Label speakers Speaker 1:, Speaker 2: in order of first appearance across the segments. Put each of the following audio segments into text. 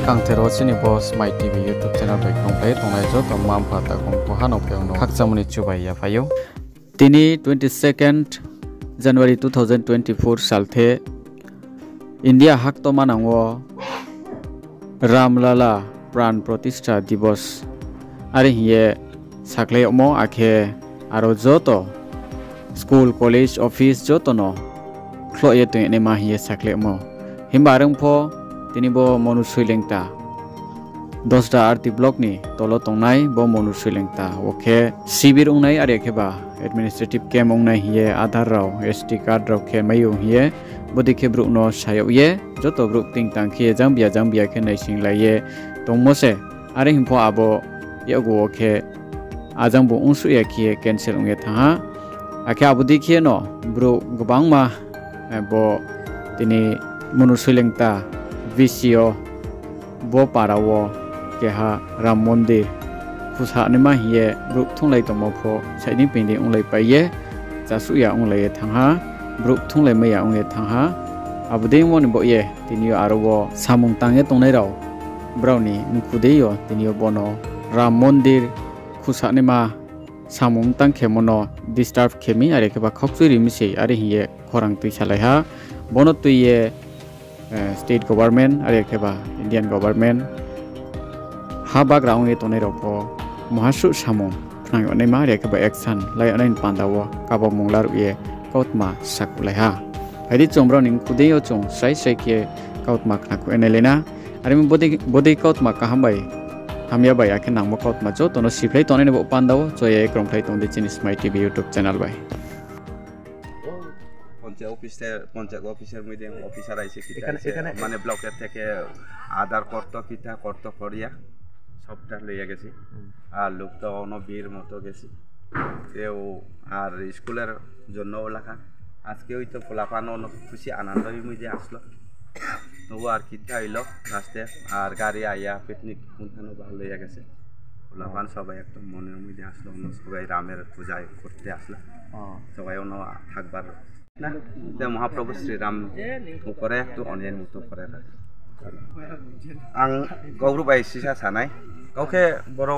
Speaker 1: kangthero chini boss my tv youtube channel bai kongplay tongnai jo to mam phata kong pohano pengno hakchamuni chubai ya phayo tini 22nd January 2024 salte India hak to manango Ramlala Pran Pratishtha Divas are hiye sakle omo akhe aro joto school college office joto no khloye to ene ma hiye sakle omo himbarung pho tini bo monu suilengta 10 arti block ni tolo tongnai bo monu suilengta oke sibir ungnai are kheba administrative camp ungnai hiye Aadhaar raw ST card raw khe mayu hiye bodi khebru no sayo ye joto group ting tang khie jambia khe nai sing lai ye tongmose are himpho abo yago oke ajang bo unsu ye khie cancel unge tha akhe abudi khie no bro gobang ma bo tini monu suilengta VCO bo parawo keha Ram Mondir khusa nima hiye group thunglai tomopho saini pindi unglai paiye jasu ya unglai thangha group thunglai maya unge thangha abudei mon bo ye tinio arowo samung tange tongnai raw browni nukudeyo tinio bono Ram Mondir khusa nima samung tang khemono disturb khemi are keba khokchuri mise are hiye khorang tui salaiha bono tuiye state government are keba Indian government haba ground e tonai roko mahasu samung phnang onai ma are keba action lai onain pandawo kabo munglar ye kautma sakulai ha haidi chombro ning kudeyo chong sai ke kautma khnaku enelena are mi bodi kautma kahambai hamya bai akhe nangmo kautma jo tono siplai tonai ne bo pandawo joye kromplai tongde chinis my tv youtube channel bai
Speaker 2: panchayat অফিসের মধ্যে officer আইছে মানে ব্লকের থেকে আধার করত করিয়া সবটা লইয়া গেছি আর লোক তো অনবীর মতো গেছি কেউ আর স্কুলের জন্য লেখা আজকে ওই তো ফোলাপানো খুশি আনন্দের মধ্যে আসলো তবু আর কিতা হইল রাস্তায় আর গাড়ি আইয়া পিকনিক কোনখানে ভালো লইয়া গেছে ফোলাপান সবাই একটা মনের মধ্যে আসলো সবাই রামের পূজায় করতে আসলো সবাই অন্য থাকবার না মহাপ্রভু শ্রীরাম উপরে একটু অনিয়ন মতো করে आं गौरव सिसा सानाय गावखे बर'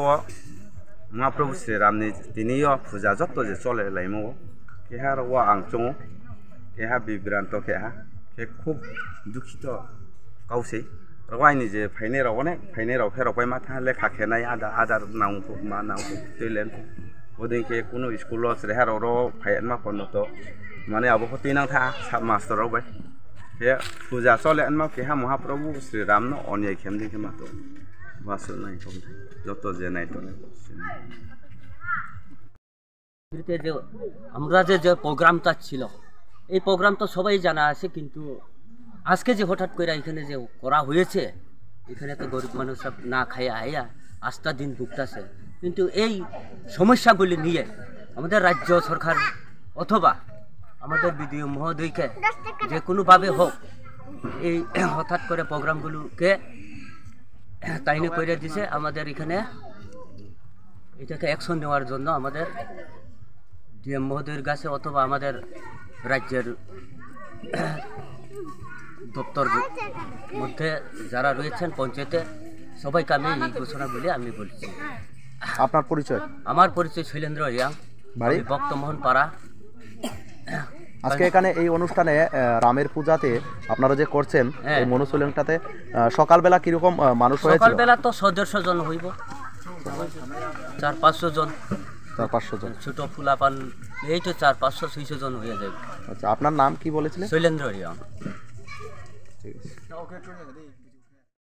Speaker 2: महाप्रभु श्रीरामनि दिनैयो फुजा जत्त जे चले लाइमो केहा रवा आं चङो केहा बिब्रांत केहा के खूब दुखित गावसै रवाइनि जे फाइने रावने फाइने राव फेरावबाय मा था लेखा खेनाय आदार नांगौ मा नांगौ दैलेन ओदैके कुनु स्कुल रेहा र फाइन मा कोनतो माने अब हतिनां था सब मास्टर रावबाय के पूजा चले अनमा केहा महाप्रभु श्रीराम न अन्याय खेमदि के मातो वासु नाइ कम যত যে নাই তো
Speaker 3: যে আমরা যে প্রোগ্রামটা ছিল এই প্রোগ্রাম তো সবাই জানা আছে কিন্তু আজকে যে হঠাৎ করে এখানে যে করা হয়েছে এখানে তো গরিব মানুষ সব না খায়া আয়া আস্থা দিন ভুগতাছে কিন্তু এই সমস্যাগুলি নিয়ে আমাদের রাজ্য সরকার অথবা আমাদের বিডিও মহোদয়কে যে কোনোভাবে হোক এই হঠাৎ করে প্রোগ্রামগুলোকে তাইনে করে দিছে আমাদের এখানে এটাকে অ্যাকশন নেওয়ার জন্য আমাদের ডিএম মহোদয়ের কাছে অথবা আমাদের রাজ্যের দপ্তর মধ্যে যারা রয়েছেন পঞ্চায়েতে সবাইকে আমি এই ঘোষণাগুলি আমি বলছি।
Speaker 4: আপনার পরিচয়?
Speaker 3: আমার পরিচয় শৈলেন্দ্র রিয়াং, বাড়ি ভক্তমোহন পাড়া।
Speaker 4: আজকে এখানে এই অনুষ্ঠানে রামের পূজাতে আপনারা যে করছেন এই মনুসুলেংটাতে সকালবেলা কিরকম মানুষ হয়েছিল?
Speaker 3: সকালবেলা তো 150 জন হইব, 400-500 জন,
Speaker 4: 400-500 জন
Speaker 3: ছোট ফুলাপান এই তো 400-500-600 জন হয়ে যাবে।
Speaker 4: আচ্ছা, আপনার নাম কি বলেছিলেন?
Speaker 3: শৈলেন্দ্র রিয়াং।
Speaker 4: ঠিক আছে।